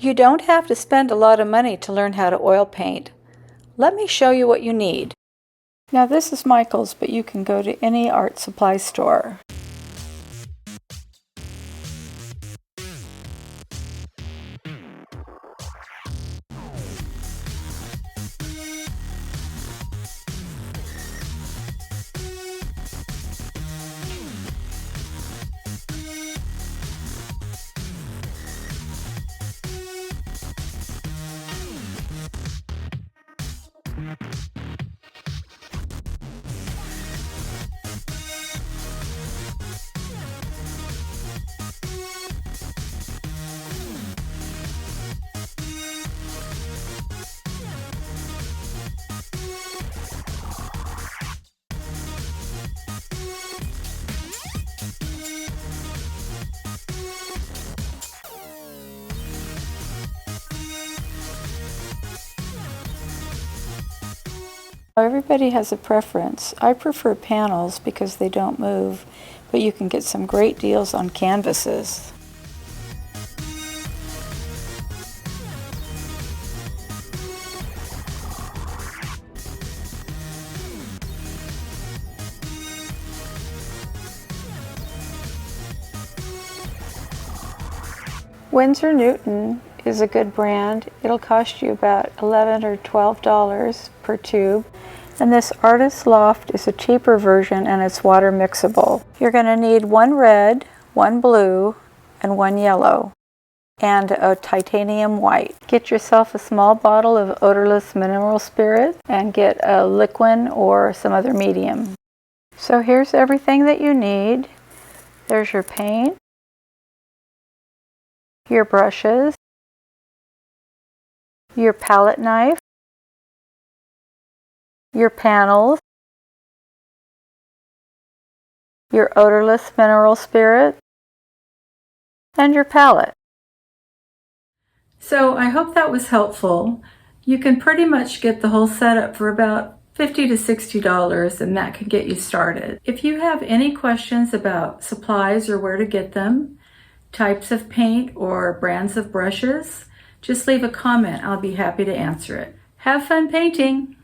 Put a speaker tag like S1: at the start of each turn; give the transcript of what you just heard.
S1: You don't have to spend a lot of money to learn how to oil paint. Let me show you what you need. Now this is Michael's, but you can go to any art supply store. Everybody has a preference. I prefer panels because they don't move, but you can get some great deals on canvases. Winsor Newton is a good brand. It'll cost you about $11 or $12 per tube. And this Artist Loft is a cheaper version and it's water mixable. You're going to need one red, one blue, and one yellow, and a titanium white. Get yourself a small bottle of odorless mineral spirit and get a liquid or some other medium. So here's everything that you need. There's your paint, your brushes, your palette knife, your panels, your odorless mineral spirit, and your palette. So I hope that was helpful. You can pretty much get the whole setup for about $50 to $60, and that can get you started. If you have any questions about supplies or where to get them, types of paint or brands of brushes, just leave a comment. I'll be happy to answer it. Have fun painting!